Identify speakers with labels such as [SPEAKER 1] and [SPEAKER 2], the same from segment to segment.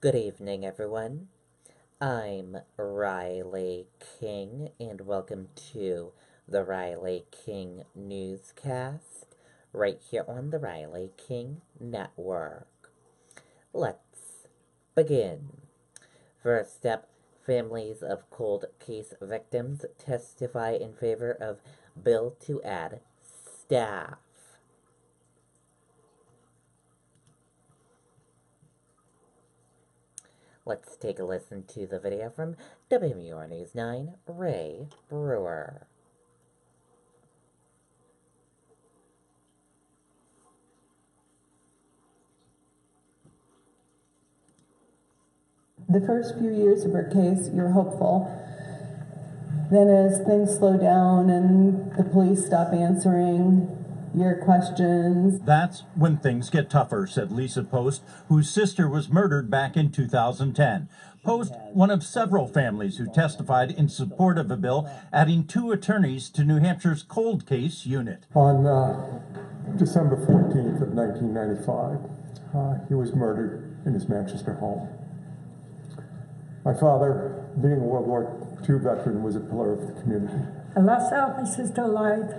[SPEAKER 1] Good evening, everyone. I'm Riley King, and welcome to the Riley King Newscast, right here on the Riley King Network. Let's begin. First up, families of cold case victims testify in favor of bill to add staff. Let's take a listen to the video from WMUR News 9, Ray Brewer.
[SPEAKER 2] The first few years of her case, you're hopeful. Then as things slow down and the police stop answering your questions.
[SPEAKER 3] That's when things get tougher, said Lisa Post, whose sister was murdered back in 2010. Post, one of several families who testified in support of a bill adding 2 attorneys to New Hampshire's cold case unit.
[SPEAKER 4] On December 14th of 1995, he was murdered in his Manchester home. My father, being a World War II veteran, was a pillar of the community.
[SPEAKER 5] I lost out my sister alive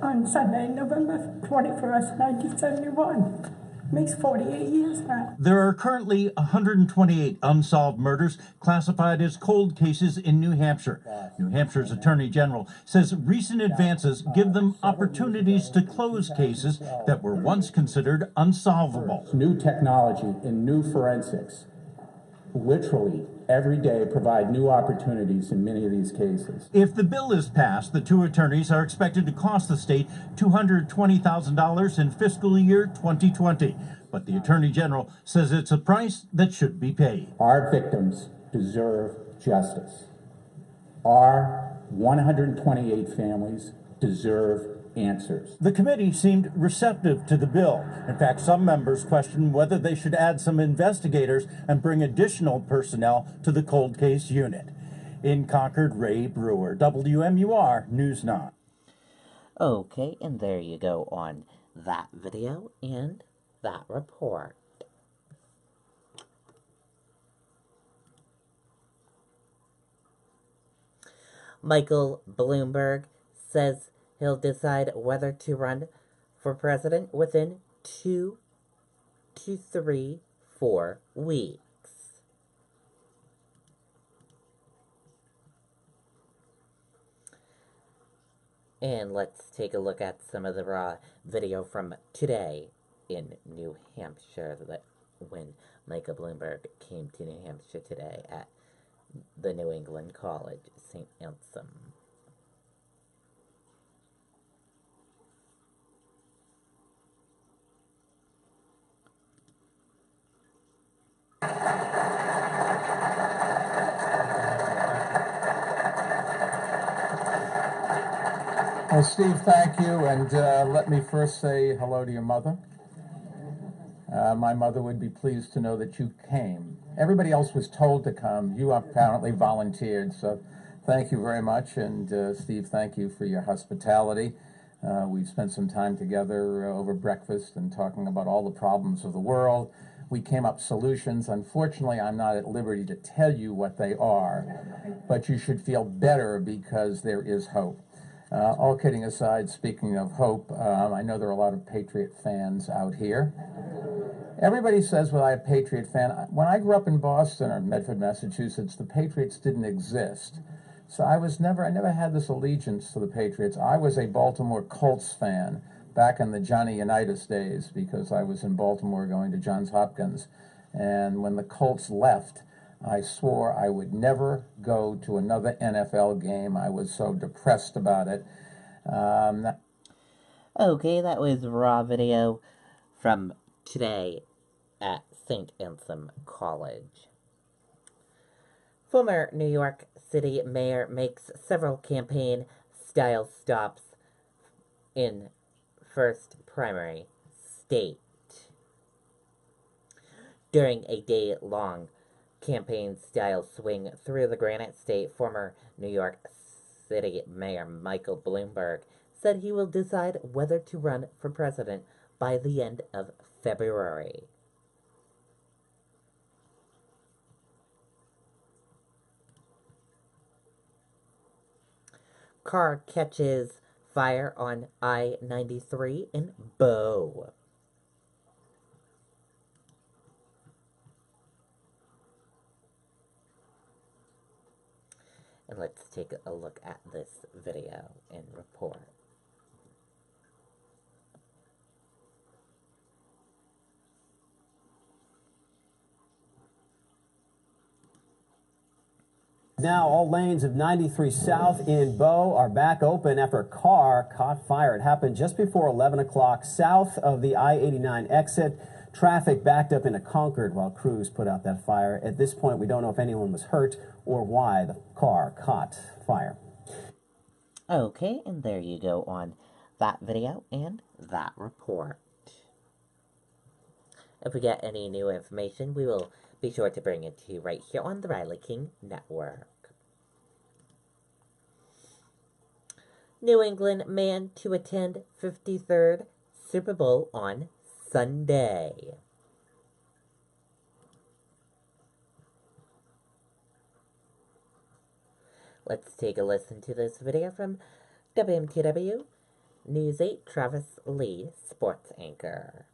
[SPEAKER 5] on Sunday, November 21st, 1971. Makes 48 years now.
[SPEAKER 3] There are currently 128 unsolved murders classified as cold cases in New Hampshire. New Hampshire's Attorney General says recent advances give them opportunities to close cases that were once considered unsolvable.
[SPEAKER 6] New technology and new forensics literally every day provide new opportunities in many of these cases.
[SPEAKER 3] If the bill is passed, the 2 attorneys are expected to cost the state $220,000 in fiscal year 2020. But the Attorney General says it's a price that should be paid.
[SPEAKER 6] Our victims deserve justice. Our 128 families deserve answers.
[SPEAKER 3] The committee seemed receptive to the bill. In fact, some members questioned whether they should add some investigators and bring additional personnel to the cold case unit. In Concord, Ray Brewer, WMUR News 9.
[SPEAKER 1] Okay, and there you go on that video and that report. Michael Bloomberg says he'll decide whether to run for president within 2 to 4 weeks. And let's take a look at some of the raw video from today in New Hampshire, that when Michael Bloomberg came to New Hampshire today at the New England College, St. Anselm.
[SPEAKER 7] Well, Steve, thank you, and let me first say hello to your mother. My mother would be pleased to know that you came. Everybody else was told to come. You apparently volunteered, so thank you very much. And Steve, thank you for your hospitality. We've spent some time together over breakfast and talking about all the problems of the world. We came up solutions. Unfortunately, I'm not at liberty to tell you what they are, but you should feel better because there is hope. All kidding aside, speaking of hope, I know there are a lot of Patriot fans out here. Everybody says, well, I'm a Patriot fan. When I grew up in Boston or Medford, Massachusetts, the Patriots didn't exist. So I never had this allegiance to the Patriots. I was a Baltimore Colts fan back in the Johnny Unitas days because I was in Baltimore going to Johns Hopkins. And when the Colts left, I swore I would never go to another NFL game. I was so depressed about it.
[SPEAKER 1] Okay, that was raw video from today at St. Anselm College. Former New York City Mayor makes several campaign-style stops in first primary state. During a day-long campaign-style swing through the Granite State, former New York City Mayor Michael Bloomberg said he will decide whether to run for president by the end of February. Car catches fire on I-93 in Bow. And let's take a look at this video and report.
[SPEAKER 8] Now all lanes of 93 South in Bow are back open after a car caught fire. It happened just before 11 o'clock south of the I-89 exit. Traffic backed up into Concord while crews put out that fire. At this point, we don't know if anyone was hurt or why the car caught fire.
[SPEAKER 1] Okay, and there you go on that video and that report. If we get any new information, we will be sure to bring it to you right here on the Riley King Network. New England man to attend 53rd Super Bowl on Sunday. Let's take a listen to this video from WMTW News 8 Travis Lee, sports anchor.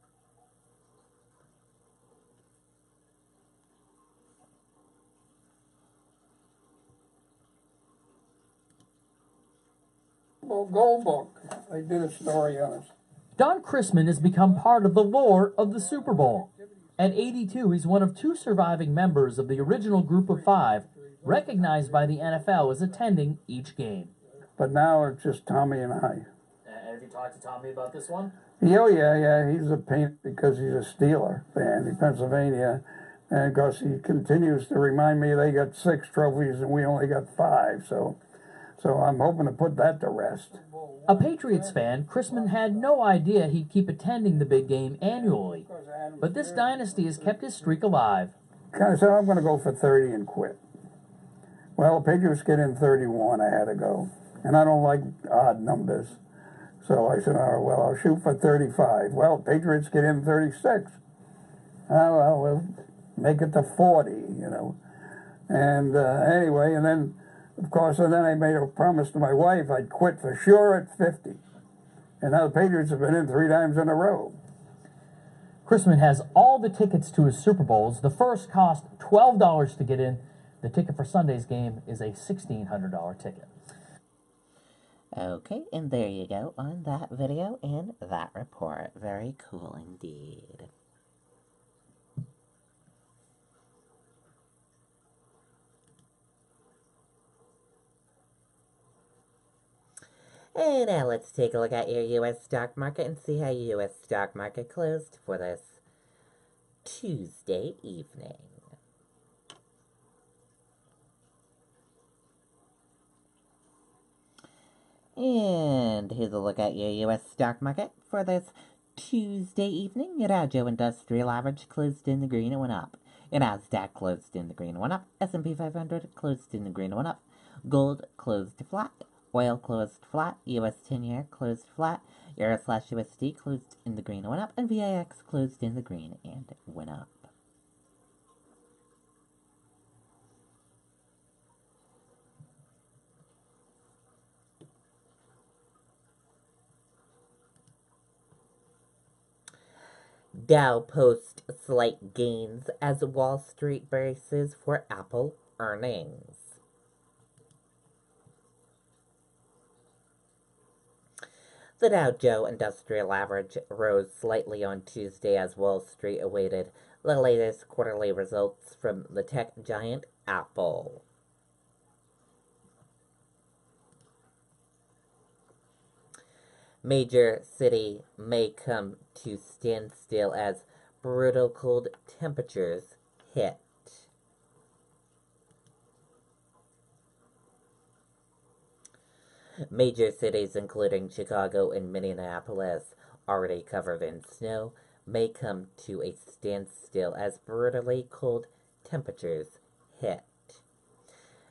[SPEAKER 9] Gold Book. They did a story on it.
[SPEAKER 10] Don Chrisman has become part of the lore of the Super Bowl. At 82, he's one of two surviving members of the original group of five, recognized by the NFL as attending each game.
[SPEAKER 9] But now it's just Tommy and I.
[SPEAKER 10] Have you talked to Tommy about this one?
[SPEAKER 9] Oh, yeah. He's a pain because he's a Steeler fan in Pennsylvania. And of course, he continues to remind me they got 6 trophies and we only got 5. So I'm hoping to put that to rest.
[SPEAKER 10] A Patriots fan, Chrisman had no idea he'd keep attending the big game annually. But this dynasty has kept his streak alive.
[SPEAKER 9] Kind of said, I'm going to go for 30 and quit. Well, the Patriots get in 31, I had to go. And I don't like odd numbers. So I said, oh, well, I'll shoot for 35. Well, Patriots get in 36. Oh, well, we'll make it to 40, you know. And anyway, and then, of course, and then I made a promise to my wife I'd quit for sure at 50. And now the Patriots have been in 3 times in a row.
[SPEAKER 10] Chrisman has all the tickets to his Super Bowls. The first cost $12 to get in. The ticket for Sunday's game is a $1,600 ticket.
[SPEAKER 1] Okay, and there you go on that video and that report. Very cool indeed. And now let's take a look at your U.S. stock market and see how your U.S. stock market closed for this Tuesday evening. And here's a look at your U.S. stock market for this Tuesday evening. Your Dow Jones Industrial Average closed in the green and went up. Your Nasdaq closed in the green and went up. S&P 500 closed in the green and went up. Gold closed flat. Oil closed flat. U.S. 10-year closed flat. Euro/USD closed in the green and went up. And VIX closed in the green and went up. Dow posts slight gains as Wall Street braces for Apple earnings. The Dow Jones Industrial Average rose slightly on Tuesday as Wall Street awaited the latest quarterly results from the tech giant Apple. Major city may come to standstill as brutal cold temperatures hit. Major cities including Chicago and Minneapolis, already covered in snow, may come to a standstill as brutally cold temperatures hit.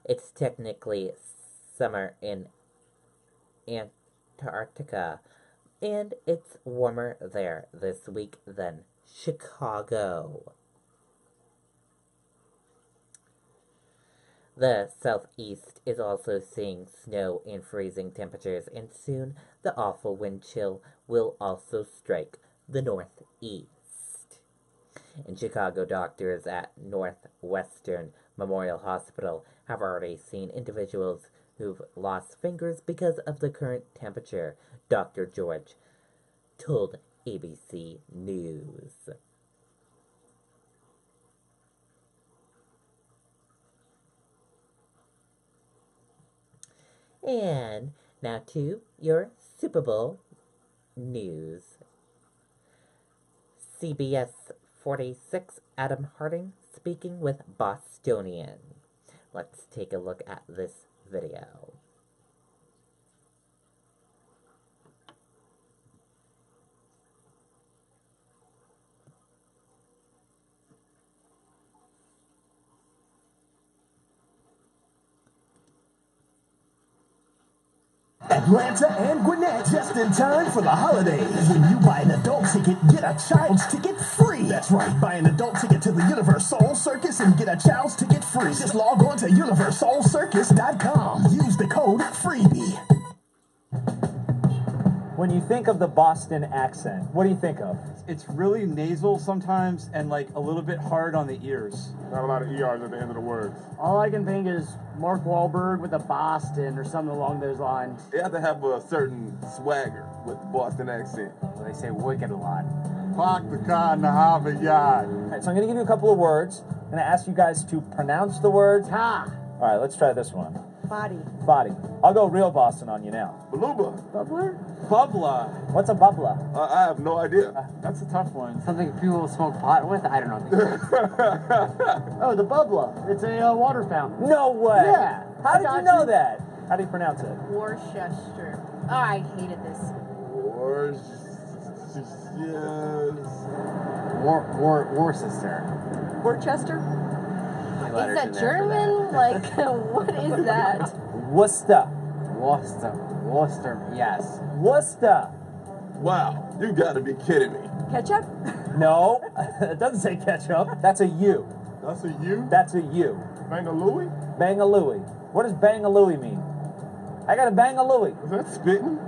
[SPEAKER 1] It's technically summer in Antarctica, and it's warmer there this week than Chicago. The southeast is also seeing snow and freezing temperatures, and soon the awful wind chill will also strike the northeast. In Chicago, doctors at Northwestern Memorial Hospital have already seen individuals who've lost fingers because of the current temperature, Dr. George told ABC News. And now to your Super Bowl news. CBS 46 Adam Harding speaking with Bostonian. Let's take a look at this video.
[SPEAKER 11] Atlanta and Gwinnett, just in time for the holidays. When you buy an adult ticket, get a child's ticket free. That's right, buy an adult ticket to the Universal Circus and get a child's ticket free. Just log on to universalcircus.com. Use the code FREEBIE.
[SPEAKER 8] When you think of the Boston accent, what do you think of?
[SPEAKER 12] It's really nasal sometimes and like a little bit hard on the ears.
[SPEAKER 13] Not a lot of ERs at the end of the words.
[SPEAKER 14] All I can think is Mark Wahlberg with a Boston or something along those lines.
[SPEAKER 13] They have to have a certain swagger with the Boston accent.
[SPEAKER 14] Well, they say wicked a lot.
[SPEAKER 13] Park the car in the Harvard yard.
[SPEAKER 8] All right, so I'm going to give you a couple of words. I'm going to ask you guys to pronounce the words.
[SPEAKER 14] Ha!
[SPEAKER 8] All right, let's try this one.
[SPEAKER 15] Body.
[SPEAKER 8] Body. I'll go real Boston on you now.
[SPEAKER 13] Baluba.
[SPEAKER 14] Bubbler? Bubbler.
[SPEAKER 8] What's a bubbler?
[SPEAKER 13] I have no idea.
[SPEAKER 12] That's a tough one.
[SPEAKER 14] Something people smoke pot with? I don't know. Oh, the bubbler. It's a water fountain.
[SPEAKER 8] No way.
[SPEAKER 14] Yeah.
[SPEAKER 8] How did you know that? How do you pronounce it?
[SPEAKER 15] Worcester. Oh, I hated this.
[SPEAKER 14] Worcester.
[SPEAKER 15] Worcester? Is that German? Like, what is that?
[SPEAKER 8] Worcester.
[SPEAKER 14] Worcester, yes.
[SPEAKER 8] Worcester.
[SPEAKER 13] Wow, you gotta be kidding me.
[SPEAKER 15] Ketchup?
[SPEAKER 8] No, it doesn't say ketchup. That's a U.
[SPEAKER 13] That's a U?
[SPEAKER 8] That's a U.
[SPEAKER 13] Bangalooey?
[SPEAKER 8] Bangalooey. What does Bangalooey mean? I got a Bangalooey.
[SPEAKER 13] Is that spitting?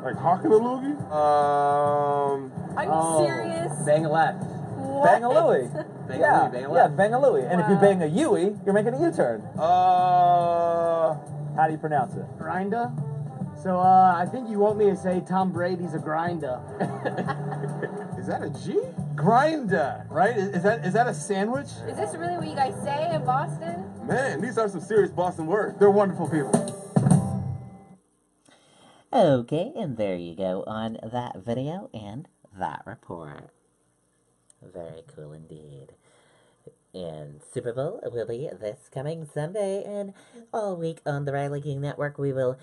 [SPEAKER 13] Like hawking a loogie?
[SPEAKER 15] Are you serious?
[SPEAKER 14] Bangalette.
[SPEAKER 15] What?
[SPEAKER 8] Bangalooey. Yeah,
[SPEAKER 14] Bangalore.
[SPEAKER 8] Bangalooey. And if you
[SPEAKER 15] Wow.
[SPEAKER 8] bang a Yui, you're making a U-turn. How do you pronounce it?
[SPEAKER 14] Grinder? So, I think you want me to say Tom Brady's a grinder.
[SPEAKER 13] Is that a G?
[SPEAKER 12] Grinder, right? Is that a sandwich?
[SPEAKER 15] Is this really what you guys say in Boston?
[SPEAKER 13] Man, these are some serious Boston words.
[SPEAKER 12] They're wonderful people.
[SPEAKER 1] Okay, and there you go on that video and that report. Very cool indeed. And Super Bowl will be this coming Sunday, and all week on the Riley King Network we will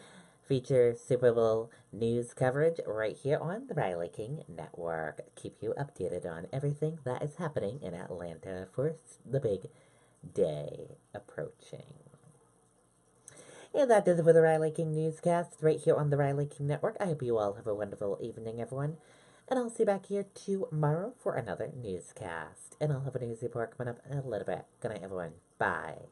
[SPEAKER 1] feature Super Bowl news coverage right here on the Riley King Network. Keep you updated on everything that is happening in Atlanta for the big day approaching. And that does it for the Riley King Newscast right here on the Riley King Network. I hope you all have a wonderful evening, everyone. And I'll see you back here tomorrow for another newscast. And I'll have a news report coming up in a little bit. Good night, everyone. Bye.